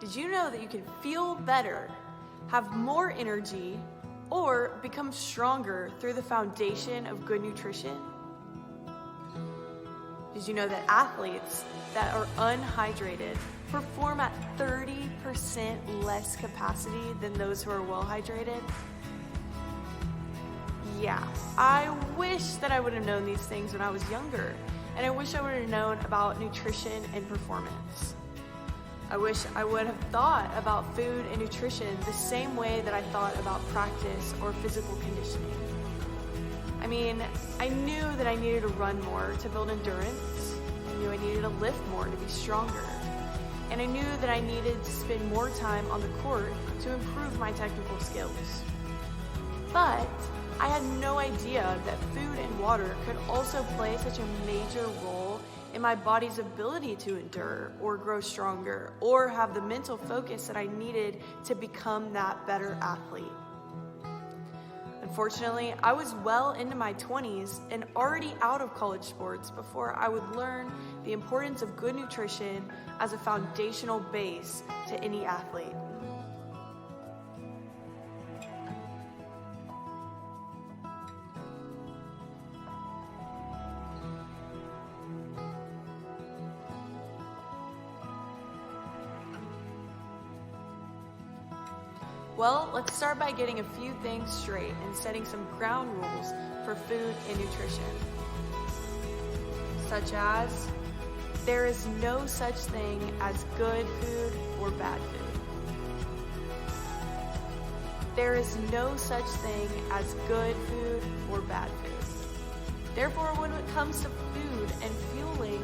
Did you know that you can feel better, have more energy, or become stronger through the foundation of good nutrition? Did you know that athletes that are unhydrated perform at 30% less capacity than those who are well hydrated? Yeah, I wish that I would have known these things when I was younger, and I wish I would have known about nutrition and performance. I wish I would have thought about food and nutrition the same way that I thought about practice or physical conditioning. I mean, I knew that I needed to run more to build endurance. I knew I needed to lift more to be stronger. And I knew that I needed to spend more time on the court to improve my technical skills. But I had no idea that food and water could also play such a major role in my body's ability to endure or grow stronger or have the mental focus that I needed to become that better athlete. Unfortunately, I was well into my 20s and already out of college sports before I would learn the importance of good nutrition as a foundational base to any athlete. Well, let's start by getting a few things straight and setting some ground rules for food and nutrition. Such as, there is no such thing as good food or bad food. There is no such thing as good food or bad food. Therefore, when it comes to food and fueling,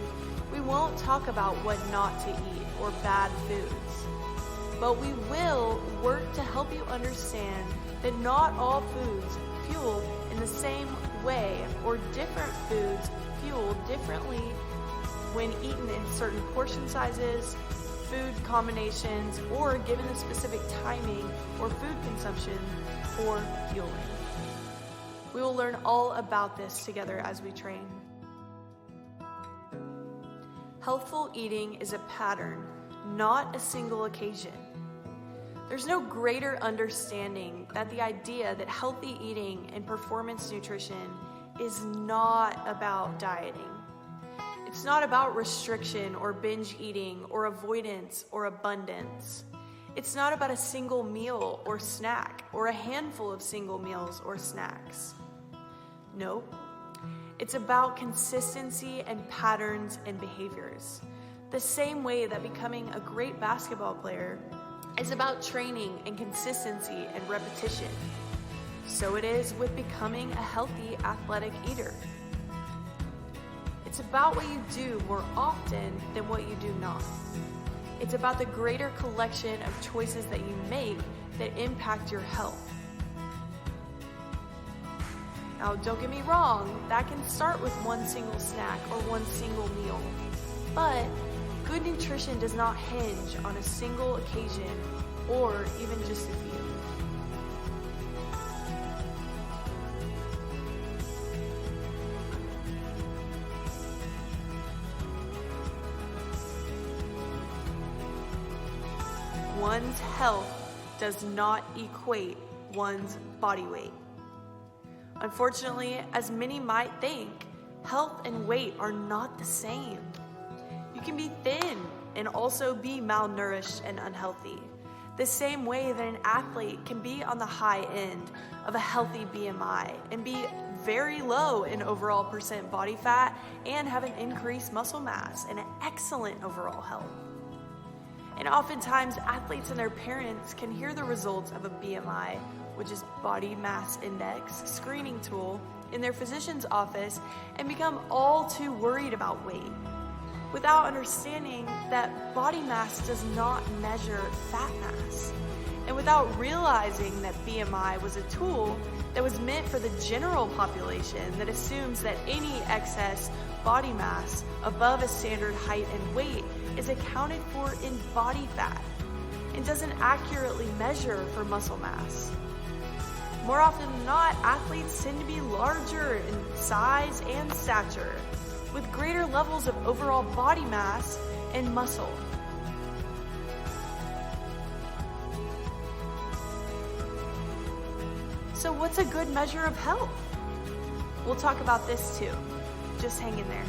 we won't talk about what not to eat or bad foods. But we will work to help you understand that not all foods fuel in the same way, or different foods fuel differently when eaten in certain portion sizes, food combinations, or given a specific timing or food consumption for fueling. We will learn all about this together as we train. Healthful eating is a pattern, not a single occasion. There's no greater understanding that the idea that healthy eating and performance nutrition is not about dieting. It's not about restriction or binge eating or avoidance or abundance. It's not about a single meal or snack or a handful of single meals or snacks. Nope. It's about consistency and patterns and behaviors. The same way that becoming a great basketball player is about training and consistency and repetition. So it is with becoming a healthy athletic eater. It's about what you do more often than what you do not. It's about the greater collection of choices that you make that impact your health. Now, don't get me wrong, that can start with one single snack or one single meal. But good nutrition does not hinge on a single occasion or even just a few. One's health does not equate one's body weight. Unfortunately, as many might think, health and weight are not the same. You can be thin and also be malnourished and unhealthy, the same way that an athlete can be on the high end of a healthy BMI and be very low in overall percent body fat and have an increased muscle mass and an excellent overall health. And oftentimes, athletes and their parents can hear the results of a BMI, which is body mass index, screening tool, in their physician's office and become all too worried about weight, without understanding that body mass does not measure fat mass, and without realizing that BMI was a tool that was meant for the general population that assumes that any excess body mass above a standard height and weight is accounted for in body fat and doesn't accurately measure for muscle mass. More often than not, athletes tend to be larger in size and stature, with greater levels of overall body mass and muscle. So what's a good measure of health? We'll talk about this too. Just hang in there.